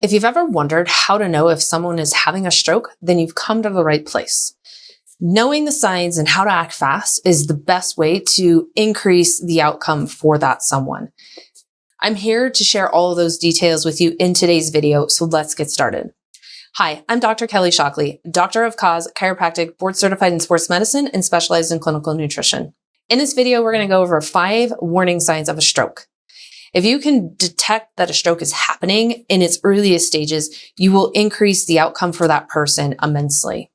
If you've ever wondered how to know if someone is having a stroke, then you've come to the right place. Knowing the signs and how to act fast is the best way to increase the outcome for that someone. I'm here to share all of those details with you in today's video, so let's get started. Hi, I'm Dr. Kelly Shockley, Doctor of Cause, Chiropractic, board certified in sports medicine, and specialized in clinical nutrition. In this video, we're going to go over 5 warning signs of a stroke. If you can detect that a stroke is happening in its earliest stages, you will increase the outcome for that person immensely.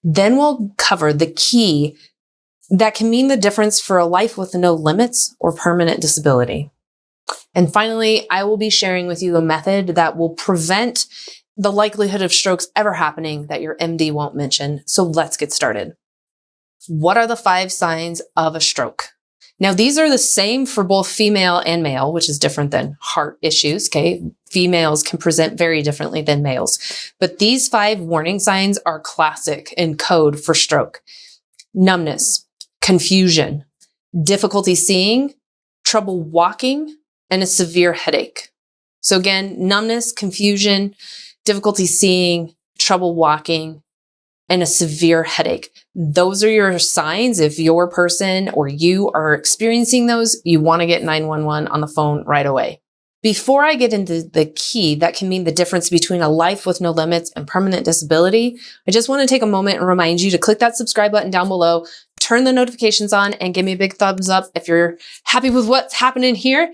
Then we'll cover the key that can mean the difference for a life with no limits or permanent disability. And finally, I will be sharing with you a method that will prevent the likelihood of strokes ever happening that your MD won't mention. So let's get started. What are the 5 signs of a stroke? Now, these are the same for both female and male, which is different than heart issues, okay? Females can present very differently than males. But these 5 warning signs are classic in code for stroke. Numbness, confusion, difficulty seeing, trouble walking, and a severe headache. So again, numbness, confusion, difficulty seeing, trouble walking, and a severe headache. Those are your signs. If your person or you are experiencing those, you want to get 911 on the phone right away. Before I get into the key that can mean the difference between a life with no limits and permanent disability, I just want to take a moment and remind you to click that subscribe button down below, turn the notifications on, and give me a big thumbs up if you're happy with what's happening here.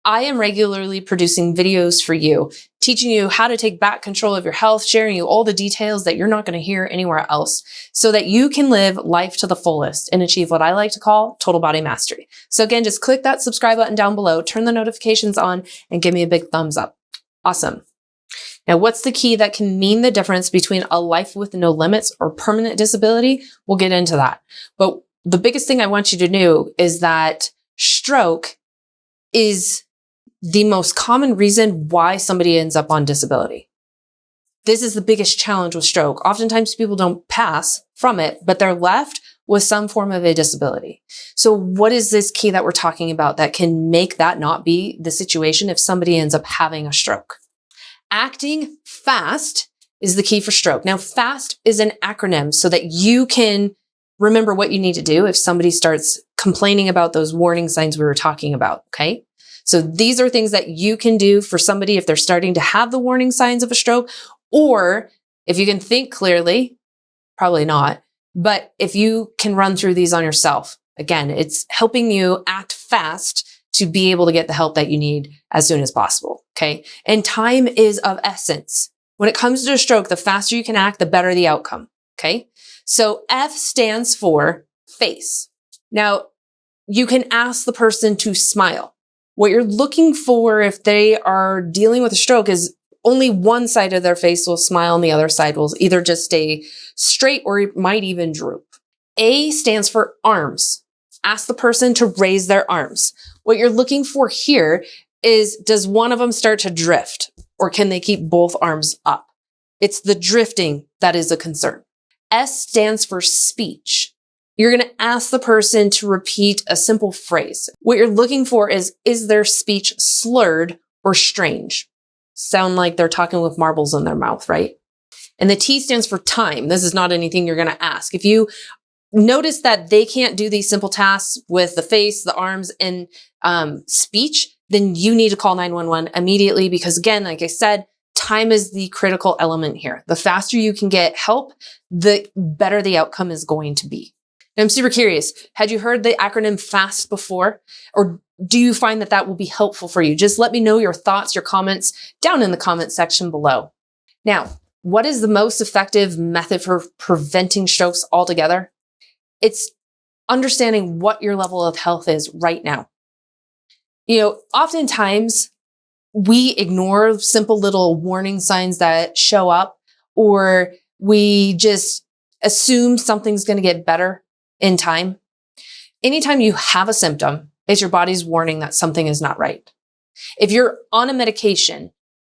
I am regularly producing videos for you, teaching you how to take back control of your health, sharing you all the details that you're not going to hear anywhere else so that you can live life to the fullest and achieve what I like to call total body mastery. So again, just click that subscribe button down below, turn the notifications on, and give me a big thumbs up. Awesome. Now, what's the key that can mean the difference between a life with no limits or permanent disability? We'll get into that. But the biggest thing I want you to know is that stroke is the most common reason why somebody ends up on disability. This is the biggest challenge with stroke. Oftentimes people don't pass from it, but they're left with some form of a disability. So what is this key that we're talking about that can make that not be the situation if somebody ends up having a stroke? Acting fast is the key for stroke. Now, FAST is an acronym so that you can remember what you need to do if somebody starts complaining about those warning signs we were talking about, okay? So these are things that you can do for somebody if they're starting to have the warning signs of a stroke, or if you can think clearly, probably not, but if you can run through these on yourself. Again, it's helping you act fast to be able to get the help that you need as soon as possible, okay? And time is of essence. When it comes to a stroke, the faster you can act, the better the outcome, okay? So F stands for face. Now, you can ask the person to smile. What you're looking for if they are dealing with a stroke is only one side of their face will smile and the other side will either just stay straight or it might even droop. A stands for arms. Ask the person to raise their arms. What you're looking for here is, does one of them start to drift or can they keep both arms up? It's the drifting that is a concern. S stands for speech. You're going to ask the person to repeat a simple phrase. What you're looking for is their speech slurred or strange? Sound like they're talking with marbles in their mouth, right? And the T stands for time. This is not anything you're going to ask. If you notice that they can't do these simple tasks with the face, the arms, and speech, then you need to call 911 immediately because, again, like I said, time is the critical element here. The faster you can get help, the better the outcome is going to be. I'm super curious. Had you heard the acronym FAST before? Or do you find that that will be helpful for you? Just let me know your thoughts, your comments down in the comment section below. Now, what is the most effective method for preventing strokes altogether? It's understanding what your level of health is right now. You know, oftentimes we ignore simple little warning signs that show up, or we just assume something's going to get better in time. Anytime you have a symptom, it's your body's warning that something is not right. If you're on a medication,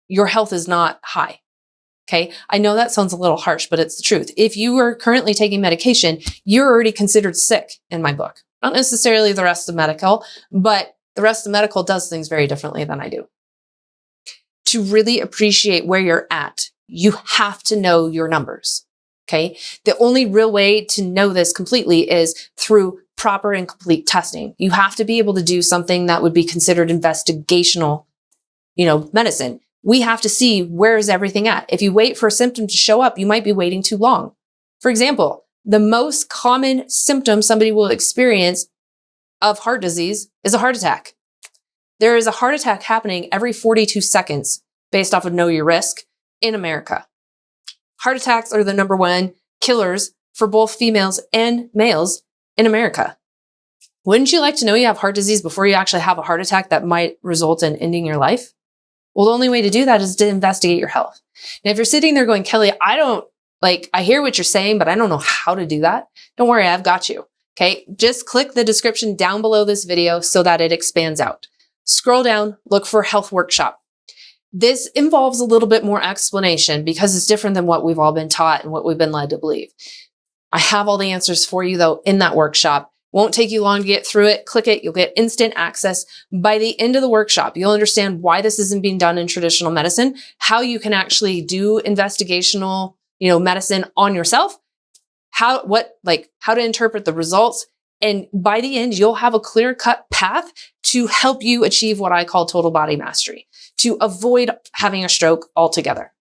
your health is not high. Okay. I know that sounds a little harsh, but it's the truth. If you are currently taking medication, you're already considered sick in my book. Not necessarily the rest of medical, but the rest of medical does things very differently than I do. to really appreciate where you're at, you have to know your numbers. Okay. The only real way to know this completely is through proper and complete testing. You have to be able to do something that would be considered investigational, medicine. We have to see where is everything at. If you wait for a symptom to show up, you might be waiting too long. For example, the most common symptom somebody will experience of heart disease is a heart attack. There is a heart attack happening every 42 seconds based off of Know Your Risk in America. Heart attacks are the number one killers for both females and males in America. Wouldn't you like to know you have heart disease before you actually have a heart attack that might result in ending your life? Well, the only way to do that is to investigate your health. And if you're sitting there going, Kelly, I hear what you're saying, but I don't know how to do that. Don't worry, I've got you. Okay. Just click the description down below this video so that it expands out. Scroll down, look for Health Workshop. This involves a little bit more explanation because it's different than what we've all been taught and what we've been led to believe. I have all the answers for you though in that workshop. Won't take you long to get through it. Click it. You'll get instant access. By the end of the workshop, you'll understand why this isn't being done in traditional medicine, how you can actually do investigational, medicine on yourself, how to interpret the results. And by the end, you'll have a clear-cut path to help you achieve what I call total body mastery, to avoid having a stroke altogether.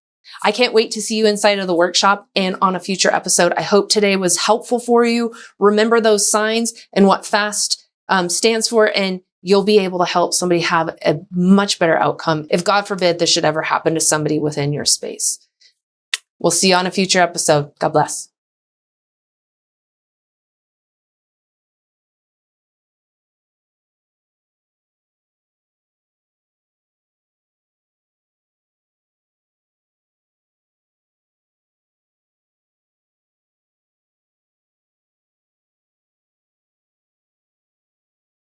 I can't wait to see you inside of the workshop and on a future episode. I hope today was helpful for you. Remember those signs and what FAST stands for, and you'll be able to help somebody have a much better outcome if, God forbid, this should ever happen to somebody within your space. We'll see you on a future episode. God bless.